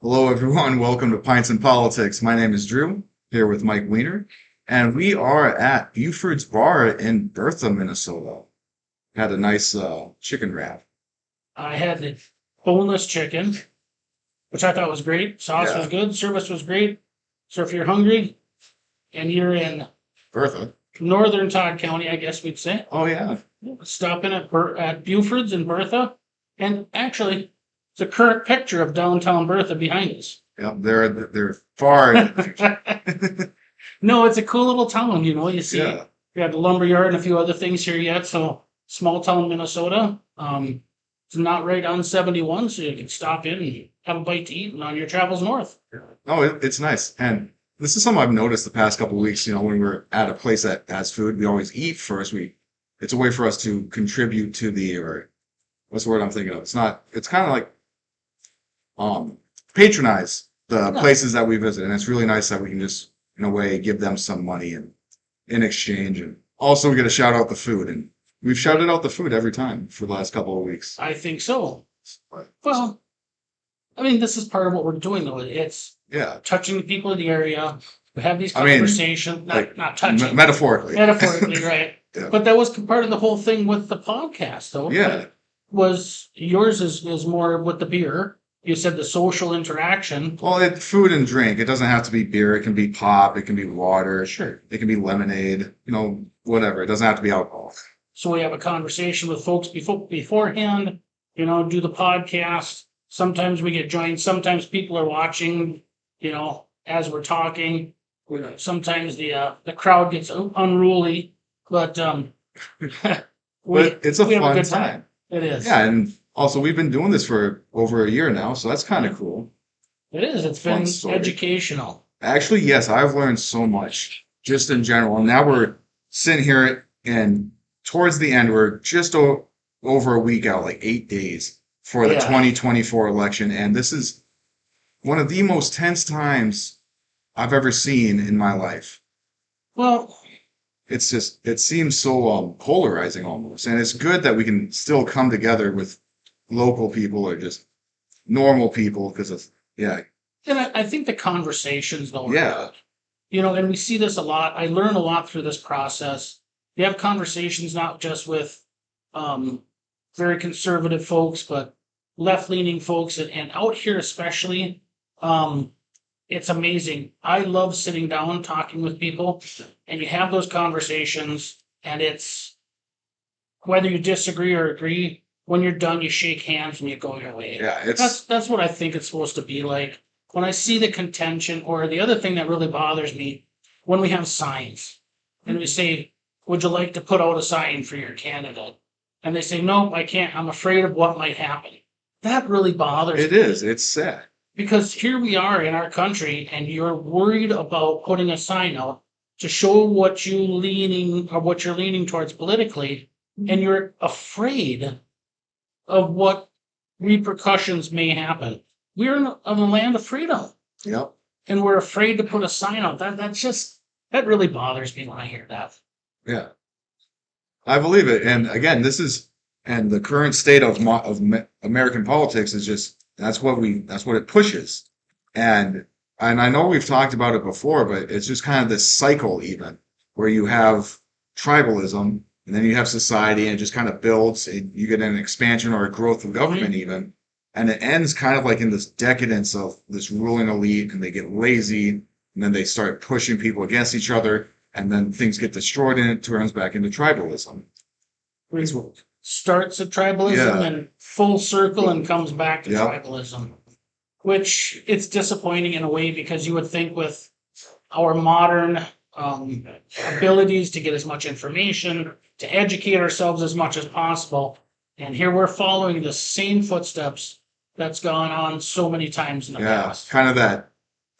Hello, everyone. Welcome to Pints and Politics. My name is Drew, here with Mike Weiner, and we are at Buford's Bar in Bertha, Minnesota. Had a nice chicken wrap. I had the boneless chicken, which I thought was great. Sauce was Yeah, good. Service was great. So if you're hungry and you're in Bertha. northern Todd County, I guess we'd say, Oh, yeah. stop in at Buford's in Bertha. And actually, it's a current picture of downtown Bertha behind us. Yep, they're far in the future. No, it's a cool little town. You see, Yeah. we have the lumber yard and a few other things here yet. So small town Minnesota. It's not right on 71, so you can stop in and have a bite to eat and on your travels north. Oh, it's nice. And this is something I've noticed the past couple of weeks. When we're at a place that has food, we always eat first. It's a way for us to contribute to or what's the word I'm thinking of? It's kind of like patronize the Yeah. places that we visit, and it's really nice that we can just in a way give them some money in exchange, and also we get to shout out the food, and we've shouted out the food every time for the last couple of weeks. I think so. But, Well, I mean, this is part of what we're doing, though. It's yeah, touching the people in the area. We have these I mean, conversations, like not touching, metaphorically. metaphorically, right? Yeah. But that was part of the whole thing with the podcast, though. Yeah, Was yours is more with the beer. You said the social interaction. well, food and drink. It doesn't have to be beer. It can be pop. It can be water. Sure. It can be lemonade. Whatever. It doesn't have to be alcohol. So we have a conversation with folks beforehand, do the podcast. Sometimes we get joined. Sometimes people are watching, as we're talking. Sometimes the crowd gets unruly, but But it's a we have fun good time. It is. Yeah, and also we've been doing this for over a year now, so that's kind of cool. It is. It's Fun been story. educational. Actually, yes, I've learned so much just in general. And now we're sitting here, and towards the end, we're just over a week out, like 8 days for the Yeah. 2024 election. And this is one of the most tense times I've ever seen in my life. Well, It seems so polarizing almost. And it's good that we can still come together with local people or just normal people because yeah, and I think the conversations though are yeah, good. And we see this a lot. I learn a lot through this process. You have conversations not just with very conservative folks, but left-leaning folks, and out here especially, it's amazing. I love sitting down talking with people, and you have those conversations, and it's whether you disagree or agree. When you're done, you shake hands and you go your way. yeah, That's what I think it's supposed to be like. When I see the contention, or the other thing that really bothers me, when we have signs and we say, "Would you like to put out a sign for your candidate?" And they say, "No, I can't. I'm afraid of what might happen." That really bothers it me. is. It's sad. Because here we are in our country, and you're worried about putting a sign out to show what you're leaning towards politically, and you're afraid of what repercussions may happen. We're in a land of freedom, Yep. and we're afraid to put a sign out. That really bothers me when I hear that. Yeah, I believe it. And again, and the current state of American politics is just that's what it pushes. And I know we've talked about it before, but it's just kind of this cycle even where you have tribalism and then you have society and it just kind of builds and you get an expansion or a growth of government even. And it ends kind of like in this decadence of this ruling elite and they get lazy and then they start pushing people against each other and then things get destroyed and it turns back into tribalism. Starts at tribalism Yeah. and full circle and comes back to Yep. tribalism, which it's disappointing in a way because you would think with our modern abilities to get as much information, to educate ourselves as much as possible, and here we're following the same footsteps that's gone on so many times in the Yeah, past. kind of that.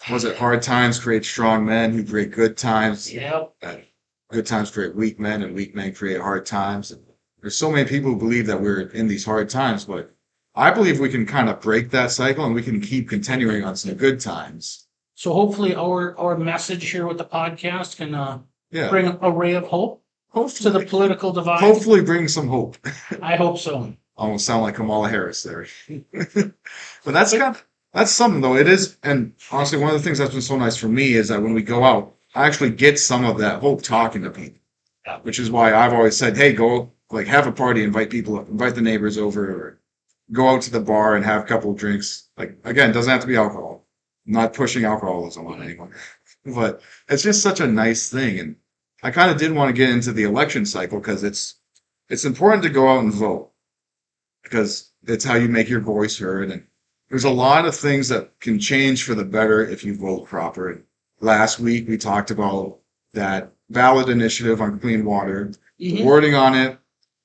Was it hard times create strong men who create good times? Yep. And good times create weak men, and weak men create hard times. And there's so many people who believe that we're in these hard times, but I believe we can kind of break that cycle and we can keep continuing on some good times. So hopefully our message here with the podcast can Yeah, bring a ray of hope to the hopefully, political divide. hopefully bring some hope. I hope so. Almost sound like Kamala Harris there. But that's kind of, That's something though. It is, and honestly, one of the things that's been so nice for me is that when we go out, I actually get some of that whole talking to people, Yeah. which is why I've always said, "Hey, go like have a party, invite people, invite the neighbors over, or go out to the bar and have a couple of drinks." Like again, it doesn't have to be alcohol. I'm not pushing alcoholism on anyone, but it's just such a nice thing. And I kind of did want to get into the election cycle because it's important to go out and vote because it's how you make your voice heard. And there's a lot of things that can change for the better if you vote proper. And last week we talked about that ballot initiative on clean water. The Mhm. wording on it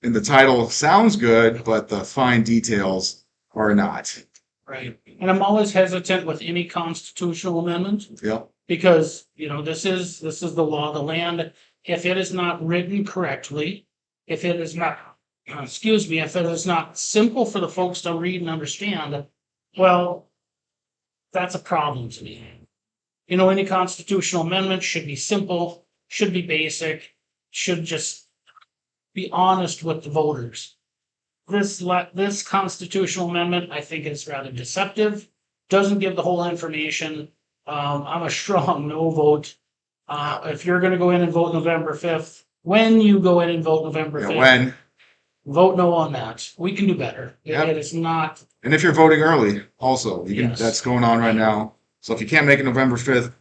and the title sounds good, but the fine details are not. Right. And I'm always hesitant with any constitutional amendment Yep. because, this is the law of the land. If it is not written correctly, if it is not, if it is not simple for the folks to read and understand, well, that's a problem to me. Any constitutional amendment should be simple, should be basic, should just be honest with the voters. This constitutional amendment, I think, is rather deceptive, doesn't give the whole information. I'm a strong no vote. If you're gonna go in and vote November 5th, when you go in and vote November Yeah, 5th, when vote no on that. We can do better. Yep. It is not, and if you're voting early, also you can. Yes. That's going on right now. So if you can't make it November 5th,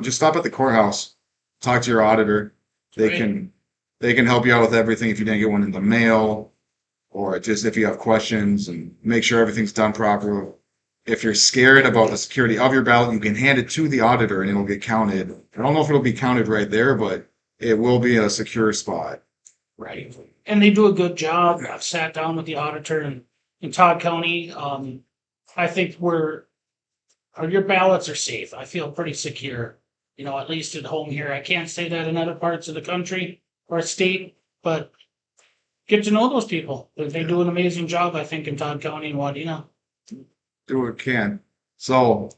just stop at the courthouse, talk to your auditor. They Right. can help you out with everything if you didn't get one in the mail, or just if you have questions and make sure everything's done properly. If you're scared about the security of your ballot, you can hand it to the auditor and it'll get counted. I don't know if it'll be counted right there, but it will be a secure spot. right. And they do a good job. I've sat down with the auditor in Todd County. I think your ballots are safe. I feel pretty secure, at least at home here. I can't say that in other parts of the country or state, but get to know those people. They do an amazing job, I think, in Todd County and Wadena. Do what it can. So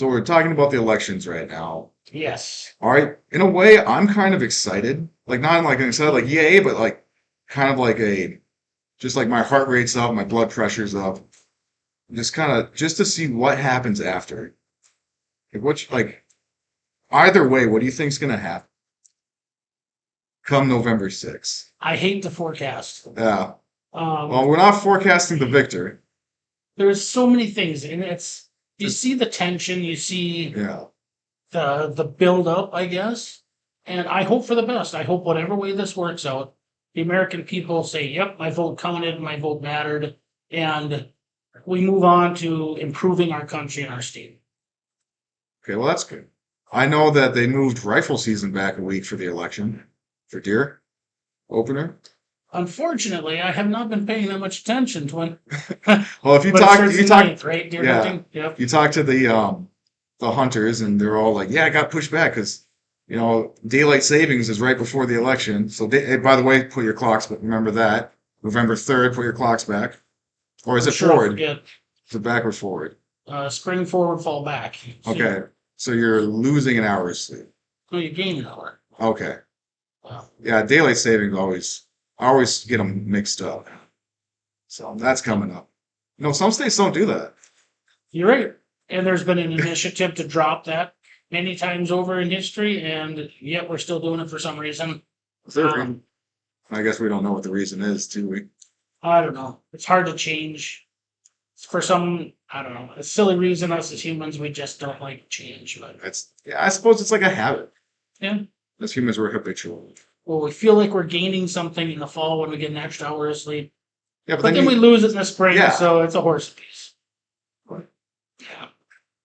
we're talking about the elections right now. Yes. All right. In a way, I'm kind of excited. Like not like excited like yay, but like kind of like just like my heart rate's up, my blood pressure's up. Just kind of just to see what happens after. Like either way, what do you think's gonna happen come November 6th? I hate the forecast. Yeah. Um, Well, we're not forecasting the victor. there's so many things, and you see the tension, you see Yeah. the build up, I guess. And I hope for the best. I hope whatever way this works out, the American people say, "Yep, my vote counted, my vote mattered," and we move on to improving our country and our state. Okay, well that's good. I know that they moved rifle season back a week for the election for deer opener. Unfortunately, I have not been paying that much attention to when. Well, if you But it talk, starts you the talk, 9th, right? Deer yeah. hunting. Yep. you talk to the hunters, and they're all like, "Yeah, I got pushed back because daylight savings is right before the election." So, hey, by the way, put your clocks. But remember that November 3rd, put your clocks back, or is For it sure, I'll forward? forget. Is it back or forward? Spring forward, fall back. So Okay, so you're losing an hour's sleep. No, you gain an hour. Okay, Wow. yeah, daylight savings I always get them mixed up. So that's coming up. Some states don't do that. You're right. And there's been an initiative to drop that many times over in history, and yet we're still doing it for some reason. Is there a Um, reason? I guess we don't know what the reason is, do we? I don't know. It's hard to change. For some, I don't know, a silly reason, us as humans, we just don't like change. But I suppose it's like a habit. yeah, As humans, we're habitual. well, we feel like we're gaining something in the fall when we get an extra hour of sleep, Yeah, but then we lose it in the spring, Yeah. so it's a horse piece. Yeah.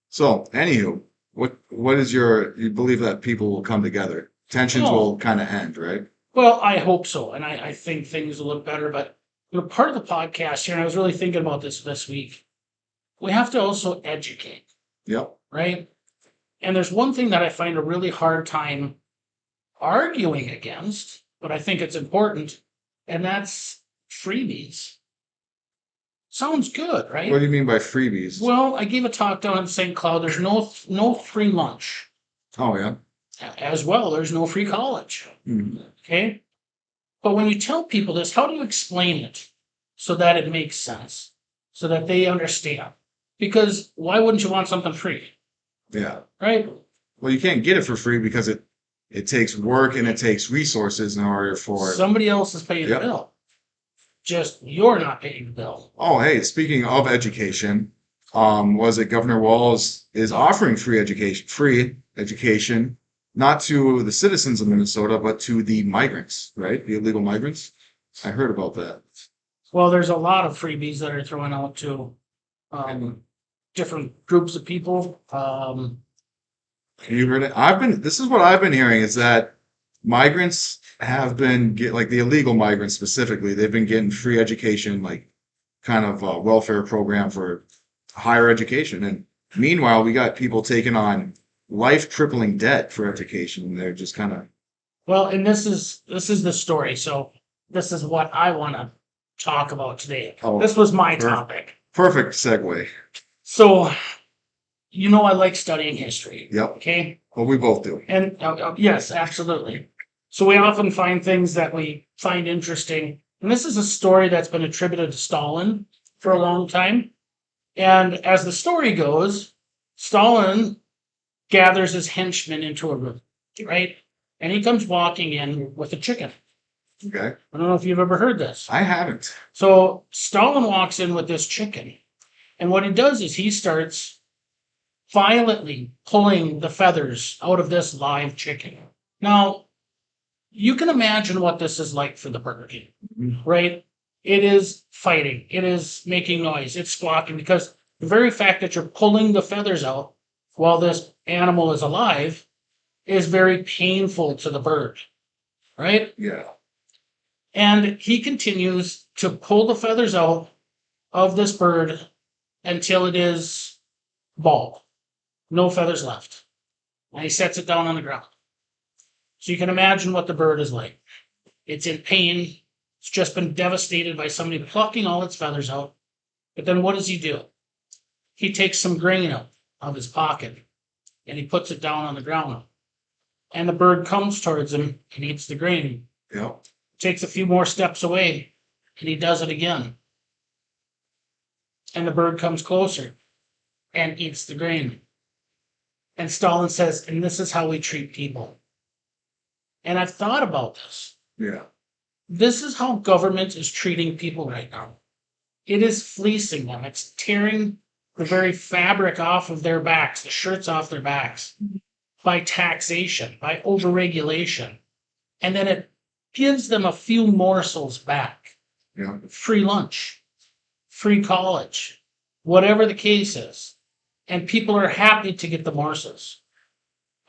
So, anywho, what is you believe that people will come together? Tensions Oh. will kind of end, right? Well, I hope so, and I think things will look better. But part of the podcast here, and I was really thinking about this week. We have to also educate, Yep. right? And there's one thing that I find a really hard time arguing against, but I think it's important, and that's freebies. Sounds good, right? What do you mean by freebies? Well, I gave a talk down in St. Cloud. There's no free lunch. Oh, yeah. As well, there's no free college. Mhm. Okay? But when you tell people this, how do you explain it so that it makes sense? So that they understand. Because why wouldn't you want something free, Yeah. right? Well, you can't get it for free because it takes work and it takes resources in order for. Somebody else is paying the Yep. bill. Just you're not paying the bill. Oh, hey, speaking of education, was it Governor Walz is offering free education, not to the citizens of Minnesota, but to the migrants, right? The illegal migrants. I heard about that. Well, there's a lot of freebies that are thrown out to different groups of people. You heard it? This is what I've been hearing is that migrants have been like the illegal migrants specifically, they've been getting free education, like kind of a welfare program for higher education. And meanwhile, we got people taking on life crippling debt for education. They're just kind of. Well, and this is the story. So this is what I want to talk about today. Oh, this was my topic. Perfect segue. So, I like studying history. Yep. Okay. Well, we both do. And yes, absolutely. So we often find things that we find interesting. And this is a story that's been attributed to Stalin for a long time. And as the story goes, Stalin gathers his henchmen into a room, right? And he comes walking in with a chicken. Okay. I don't know if you've ever heard this. I haven't. So Stalin walks in with this chicken. And what he does is he starts violently pulling the feathers out of this live chicken. Now, you can imagine what this is like for the bird, right? It is fighting. It is making noise. It's squawking because the very fact that you're pulling the feathers out while this animal is alive is very painful to the bird, right? Yeah. And he continues to pull the feathers out of this bird until it is bald. No feathers left. And he sets it down on the ground. So you can imagine what the bird is like. It's in pain. It's just been devastated by somebody plucking all its feathers out. But then what does he do? He takes some grain out of his pocket and he puts it down on the ground. And the bird comes towards him and eats the grain. Yep. Takes a few more steps away and he does it again. And the bird comes closer and eats the grain. And Stalin says, and this is how we treat people. And I've thought about this. Yeah. This is how government is treating people right now. It is fleecing them. It's tearing the very fabric off of their backs, the shirts off their backs, by taxation, by overregulation. And then it gives them a few morsels back. Yeah. Free lunch, free college, whatever the case is. And people are happy to get the morsels.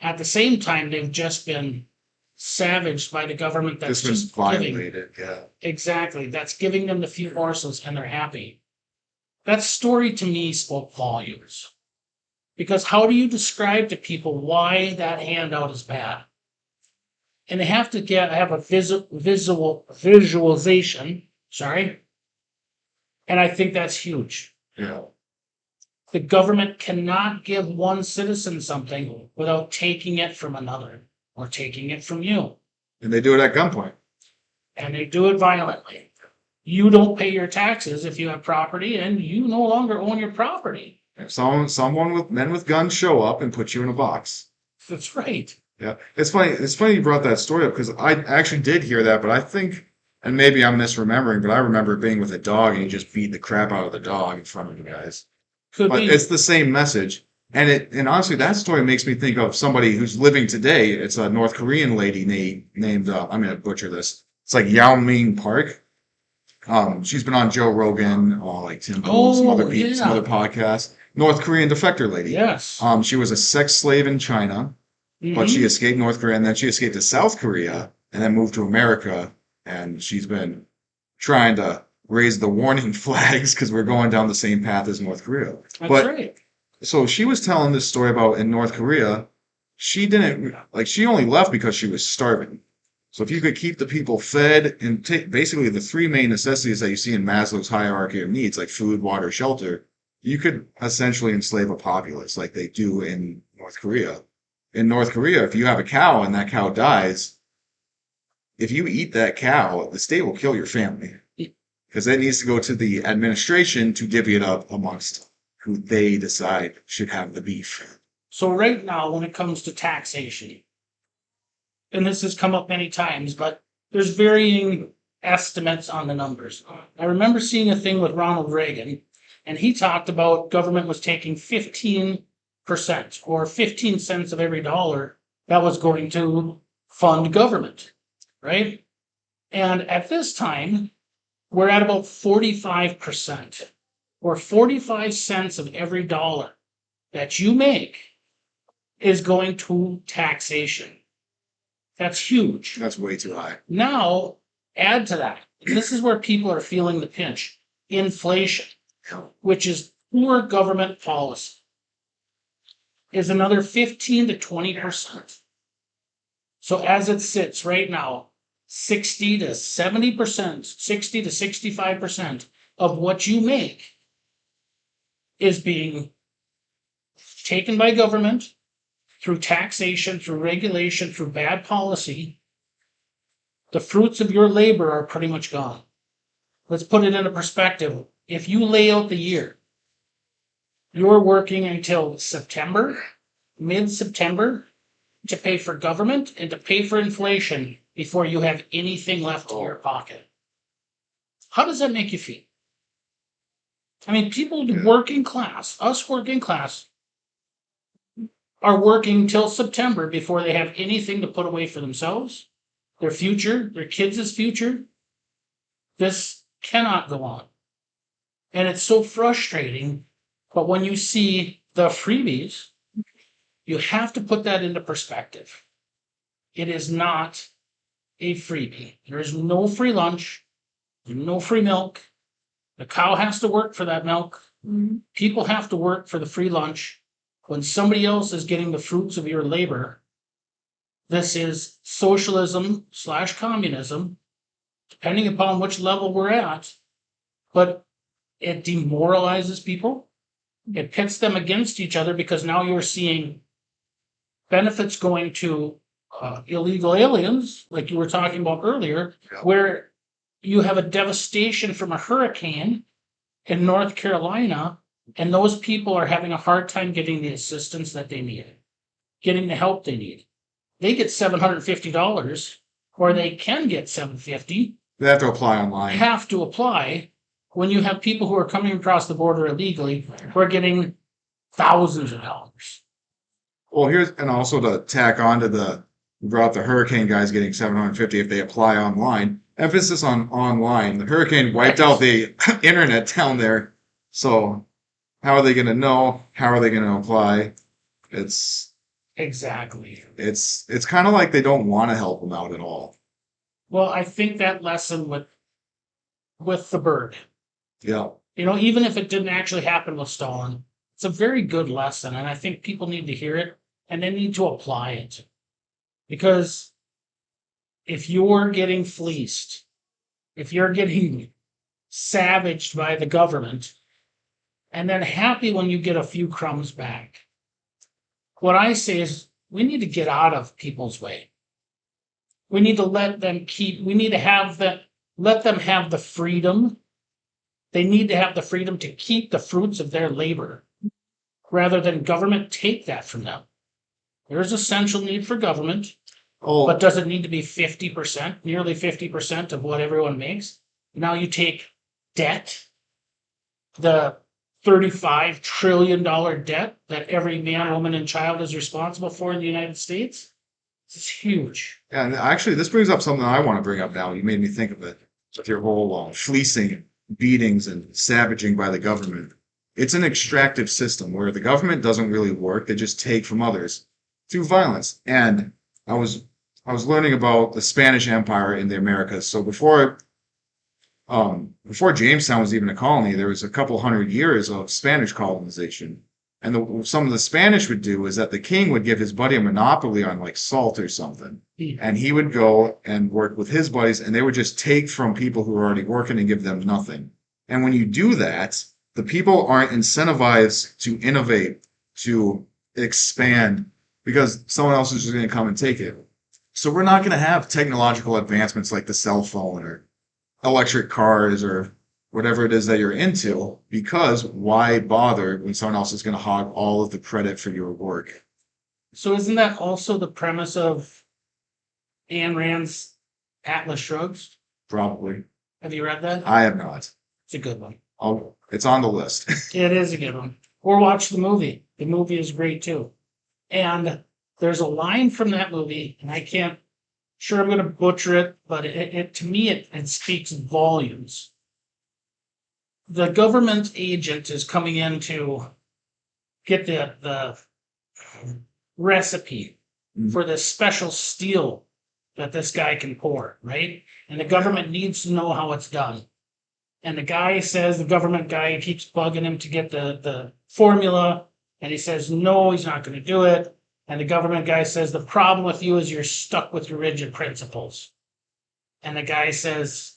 At the same time, they've just been savaged by the government that's just violated. Yeah. Exactly. That's giving them the few morsels and they're happy. That story to me spoke volumes. Because how do you describe to people why that handout is bad? And they have to have a visualization. Sorry. And I think that's huge. Yeah. The government cannot give one citizen something without taking it from another or taking it from you. And they do it at gunpoint. And they do it violently. You don't pay your taxes if you have property, and you no longer own your property. If someone with men with guns show up and put you in a box. That's right. Yeah. It's funny. It's funny you brought that story up because I actually did hear that, but I think, and maybe I'm misremembering, but I remember being with a dog and you just beat the crap out of the dog in front of you guys. Could But be. it's the same message. And honestly, that story makes me think of somebody who's living today. It's a North Korean lady named I'm going to butcher this. It's like Yao Ming Park. She's been on Joe Rogan, like Tim Pool, some other people, some other podcasts. North Korean defector lady. Yes. She was a sex slave in China, but she escaped North Korea, and then she escaped to South Korea, and then moved to America. And she's been trying to raise the warning flags because we're going down the same path as North Korea. That's right. So she was telling this story about in North Korea, she only left because she was starving. So if you could keep the people fed and take basically the three main necessities that you see in Maslow's hierarchy of needs, like food, water, shelter, you could essentially enslave a populace like they do in North Korea. In North Korea, if you have a cow and that cow dies, if you eat that cow, the state will kill your family because it needs to go to the administration to divvy it up amongst who they decide should have the beef. So right now, when it comes to taxation, and this has come up many times, but there's varying estimates on the numbers. I remember seeing a thing with Ronald Reagan, and he talked about government was taking 15% or 15 cents of every dollar that was going to fund government, right? And at this time, we're at about 45%, or 45 cents of every dollar that you make is going to taxation. That's huge. That's way too high. Now, add to that, and this is where people are feeling the pinch, inflation, which is poor government policy, is another 15 to 20%. So as it sits right now, 60 to 70%, 60 to 65% of what you make is being taken by government through taxation, through regulation, through bad policy. The fruits of your labor are pretty much gone. Let's put it into perspective. If you lay out the year, you're working until September, mid-September, to pay for government and to pay for inflation before you have anything left in your pocket. How does that make you feel? I mean, people working class, us working class, are working till September before they have anything to put away for themselves, their future, their kids' future. This cannot go on. And it's so frustrating. But when you see the freebies, you have to put that into perspective. It is not a freebie. There is no free lunch, no free milk. The cow has to work for that milk. People have to work for the free lunch. When somebody else is getting the fruits of your labor, this is socialism / communism, depending upon which level we're at. But it demoralizes people. It pits them against each other because now you're seeing benefits going to illegal aliens, like you were talking about earlier, where you have a devastation from a hurricane in North Carolina, and those people are having a hard time getting the assistance that they need, getting the help they need. They get $750, or they can get $750. They have to apply online. Have to apply when you have people who are coming across the border illegally who are getting thousands of dollars. Well, here's, and also to tack on to you brought up the hurricane guys getting $750 if they apply online. Emphasis on online. The hurricane wiped out the internet down there. So how are they going to know? How are they going to apply? It's exactly. It's kind of like they don't want to help them out at all. Well, I think that lesson with the bird. Yeah. Even if it didn't actually happen with Stalin, it's a very good lesson, and I think people need to hear it and they need to apply it. Because if you're getting fleeced, if you're getting savaged by the government, and then happy when you get a few crumbs back, what I say is we need to get out of people's way. We need to let them let them have the freedom. They need to have the freedom to keep the fruits of their labor rather than government take that from them. There's essential need for government, but does it need to be 50%, nearly 50% of what everyone makes? Now you take debt, the $35 trillion debt that every man, woman, and child is responsible for in the United States. This is huge. Yeah, and actually, this brings up something I want to bring up now. You made me think of it with your whole fleecing, beatings, and savaging by the government. It's an extractive system where the government doesn't really work. They just take from others through violence. And I was learning about the Spanish Empire in the Americas. So before Jamestown was even a colony, there was a couple hundred years of Spanish colonization. And some of the Spanish would do is that the king would give his buddy a monopoly on like salt or something. And he would go and work with his buddies, and they would just take from people who were already working and give them nothing. And when you do that, the people aren't incentivized to innovate, to expand, because someone else is just going to come and take it. So we're not going to have technological advancements like the cell phone or electric cars or whatever it is that you're into, because why bother when someone else is going to hog all of the credit for your work? So isn't that also the premise of Ayn Rand's Atlas Shrugged? Probably. Have you read that? I have not. It's a good one. It's on the list. It is a good one. Or watch the movie. The movie is great too. And there's a line from that movie, and I can't, sure I'm going to butcher it, but it to me, it speaks volumes. The government agent is coming in to get the recipe for this special steel that this guy can pour, right? And the government needs to know how it's done. And the guy says, the government guy keeps bugging him to get the formula. And he says, no, he's not going to do it. And the government guy says, the problem with you is you're stuck with your rigid principles. And the guy says,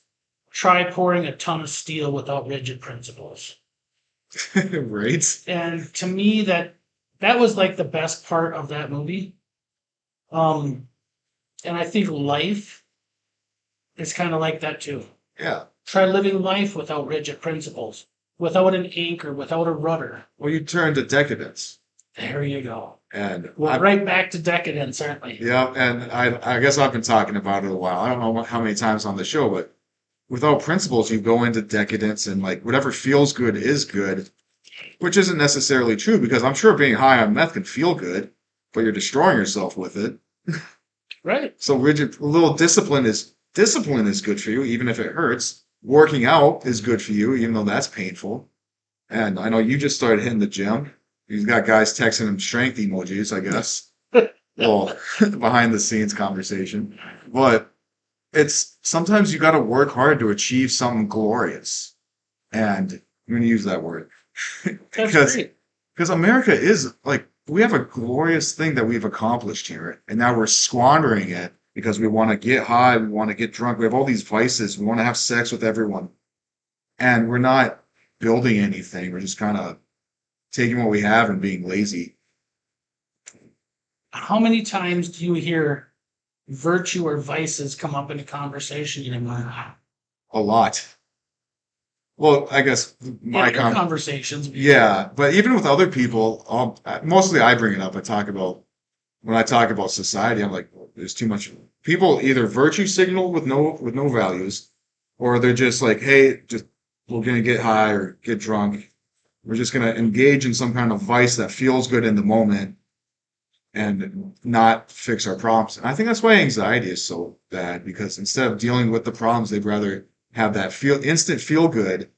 try pouring a ton of steel without rigid principles. Right? And to me, that was like the best part of that movie. And I think life is kind of like that too. Yeah. Try living life without rigid principles, without an anchor, without a rudder. Well, you turn to decadence. There you go. And We're right back to decadence, aren't we? yeah, and I guess I've been talking about it a while. I don't know how many times on the show, but without principles, you go into decadence and like whatever feels good is good, which isn't necessarily true because I'm sure being high on meth can feel good, but you're destroying yourself with it. Right. So rigid, a little discipline is good for you, even if it hurts. Working out is good for you, even though that's painful. And I know you just started hitting the gym. You've got guys texting him strength emojis, I guess. Well, behind the scenes conversation. But it's sometimes you got to work hard to achieve something glorious. And I'm going to use that word. That's great. Because America is like, we have a glorious thing that we've accomplished here. And now we're squandering it because we want to get high, we want to get drunk. We have all these vices. We want to have sex with everyone. And we're not building anything. We're just kind of taking what we have and being lazy. How many times do you hear virtue or vices come up in a conversation anymore? A lot. Well, I guess my conversations. Yeah, but even with other people, mostly I bring it up. When I talk about society, I'm like, there's too much. People either virtue signal with no values, or they're just like, hey, just we're gonna get high or get drunk. We're just gonna engage in some kind of vice that feels good in the moment, and not fix our problems. And I think that's why anxiety is so bad because instead of dealing with the problems, they'd rather have that instant feel good.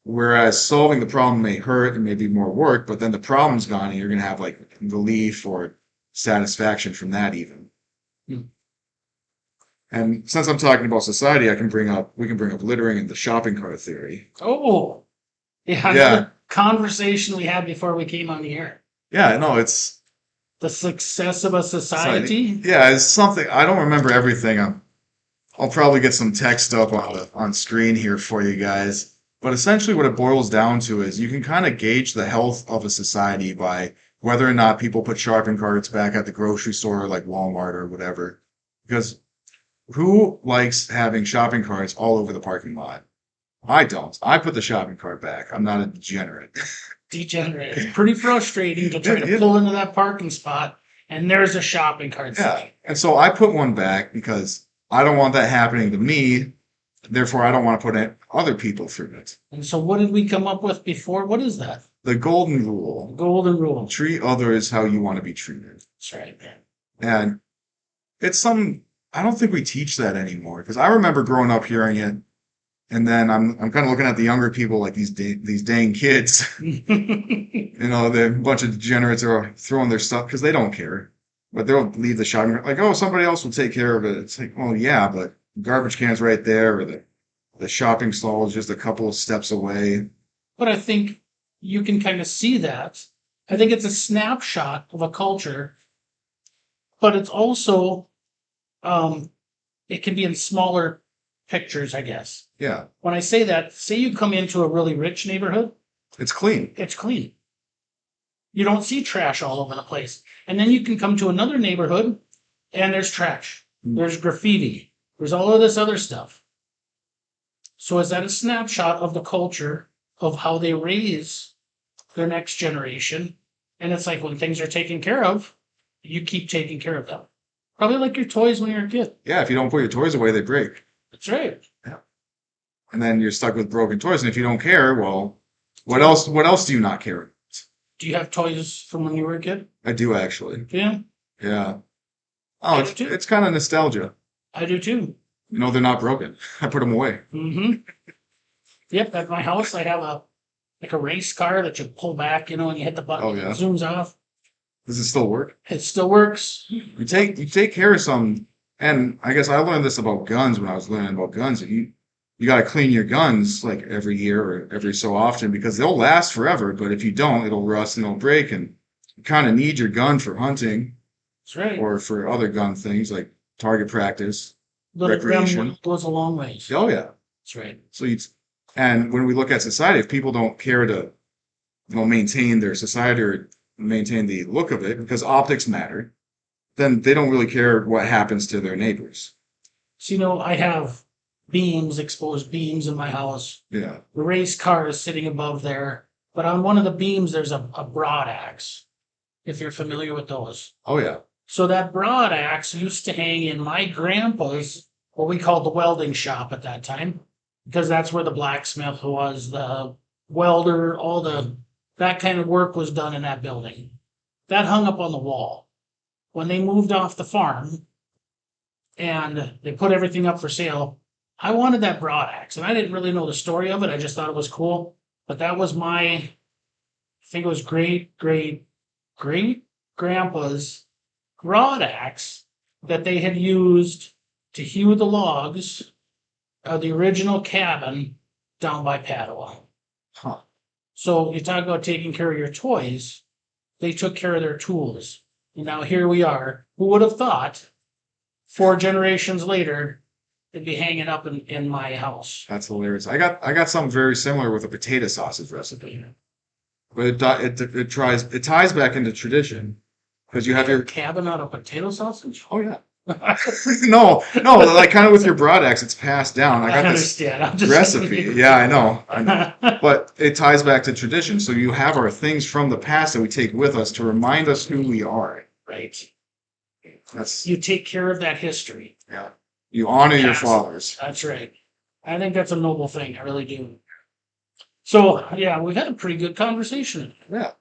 Whereas solving the problem may hurt and maybe more work, but then the problem's gone and you're going to have like relief or satisfaction from that even. Hmm. And since I'm talking about society, we can bring up littering and the shopping cart theory. Oh, yeah. Yeah. Conversation we had before we came on the air. Yeah, no, it's the success of a society. Yeah, it's something. I don't remember everything. I'll probably get some text up on screen here for you guys. But essentially what it boils down to is you can kind of gauge the health of a society by whether or not people put shopping carts back at the grocery store like Walmart or whatever. Because who likes having shopping carts all over the parking lot? I don't. I put the shopping cart back. I'm not a degenerate. Degenerate. It's pretty frustrating to try to pull into that parking spot and there's a shopping cart. Yeah. And so I put one back because I don't want that happening to me. Therefore, I don't want to put other people through it. And so what did we come up with before? What is that? The golden rule. Golden rule. Treat others how you want to be treated. That's right, man. And it's I don't think we teach that anymore. Because I remember growing up hearing it. And then I'm kind of looking at the younger people like these dang kids. They're a bunch of degenerates are throwing their stuff because they don't care. But they'll leave the shopping like, oh, somebody else will take care of it. It's like, well, yeah, but garbage can's right there, or the shopping stall is just a couple of steps away. But I think you can kind of see that. I think it's a snapshot of a culture, but it's also it can be in smaller pictures, I guess. Yeah. When I say that, say you come into a really rich neighborhood. It's clean. It's clean. You don't see trash all over the place. And then you can come to another neighborhood and there's trash. There's graffiti. There's all of this other stuff. So is that a snapshot of the culture of how they raise their next generation? And it's like when things are taken care of, you keep taking care of them. Probably like your toys when you're a kid. Yeah, if you don't put your toys away, they break. That's right. Yeah. And then you're stuck with broken toys. And if you don't care, well, what else do you not care about? Do you have toys from when you were a kid? I do actually. Yeah, Yeah. I Oh, do too. it's kind of nostalgia. I do too. You know, they're not broken. I put them away. Mm-hmm. Yep, at my house I have a race car that you pull back, and you hit the button, Oh yeah. it zooms off. Does it still work? It still works. You take care of some, and I guess I learned this about guns when I was learning about guns. You got to clean your guns like every year or every so often because they'll last forever. But if you don't, it'll rust and it'll break, and you kind of need your gun for hunting That's right. or for other gun things like target practice, Little recreation. gremlin goes a long ways. Oh yeah. That's right. So and when we look at society, if people don't care to, maintain their society or maintain the look of it because optics matter, then they don't really care what happens to their neighbors. So, I have exposed beams in my house. Yeah. The race car is sitting above there. But on one of the beams, there's a broad axe, if you're familiar with those. Oh yeah. So that broad axe used to hang in my grandpa's, what we called the welding shop at that time, because that's where the blacksmith was, the welder, that kind of work was done in that building. That hung up on the wall. When they moved off the farm and they put everything up for sale, I wanted that broad axe, and I didn't really know the story of it. I just thought it was cool. But that was I think it was great grandpa's broad axe that they had used to hew the logs of the original cabin down by Padua. Huh. So you talk about taking care of your toys, they took care of their tools. And now here we are. Who would have thought 4 generations later it'd be hanging up in my house? That's hilarious. I got something very similar with a potato sausage recipe, but it ties back into tradition because you have your Cabin out of potato sausage? oh yeah. no, like kind of with your broad axe, it's passed down. I got this understand. I'm just recipe. Yeah, I know. But it ties back to tradition. So you have our things from the past that we take with us to remind us who we are. Right. That's You take care of that history. yeah. You honor your Yes. fathers. That's right. I think that's a noble thing. I really do. So, yeah, we've had a pretty good conversation. Yeah.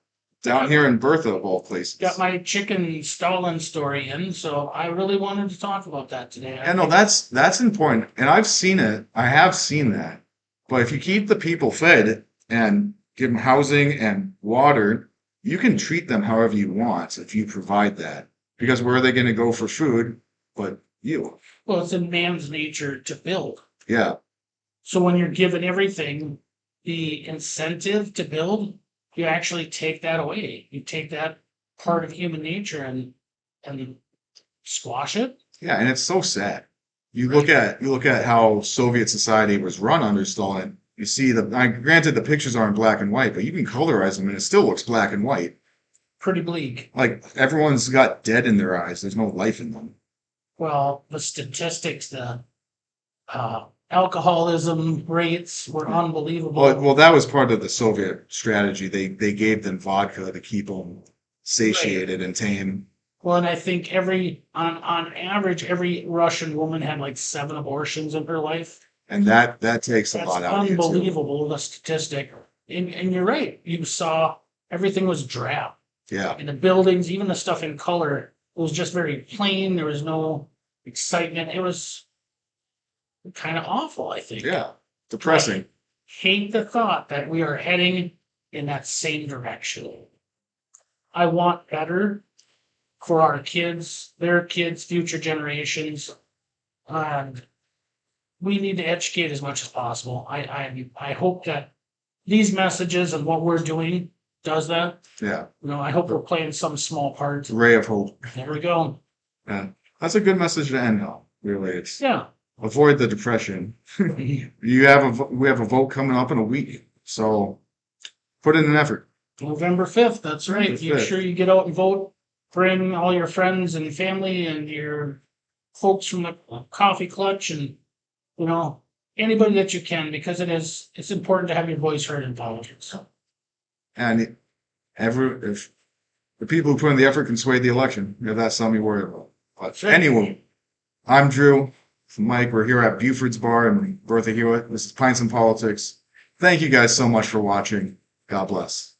Down here in Bertha, of all places. Got my chicken Stalin story in, so I really wanted to talk about that today. Yeah, no, that's important. And I've seen it. I have seen that. But if you keep the people fed and give them housing and water, you can treat them however you want if you provide that. Because where are they going to go for food but you? Well, it's in man's nature to build. Yeah. So when you're given everything, the incentive to build, you actually take that away. You take that part of human nature and squash it. Yeah, and it's so sad. You look at how Soviet society was run under Stalin. You see granted the pictures are in black and white, but you can colorize them and it still looks black and white. Pretty bleak. Like everyone's got dead in their eyes. There's no life in them. Well, the statistics, the alcoholism rates were unbelievable. Well, that was part of the Soviet strategy. They gave them vodka to keep them satiated and tame. Well, and I think on average, every Russian woman had like 7 abortions in her life. And that takes a That's lot out of you too. unbelievable, the statistic. And you're right. You saw everything was drab. Yeah. In the buildings, even the stuff in color, it was just very plain. There was no excitement. It was kind of awful, I think. Yeah. Depressing. I hate the thought that we are heading in that same direction. I want better for our kids, their kids, future generations, and we need to educate as much as possible. I hope that these messages and what we're doing does that. Yeah. I hope we're playing some small part. Ray of hope. There we go. Yeah. That's a good message to end on, really. It's Yeah. avoid the depression. We have a vote coming up in a week. So put in an effort. November 5th, that's right. November Make 5th. sure you get out and vote. Bring all your friends and family and your folks from the coffee clutch and, anybody that you can, because it's important to have your voice heard in politics. And if the people who put in the effort can sway the election, that's something we worry about. But Right. anyway, I'm Drew, Mike. We're here at Buford's Bar and Bertha Hewitt. This is Pints and Politics. Thank you guys so much for watching. God bless.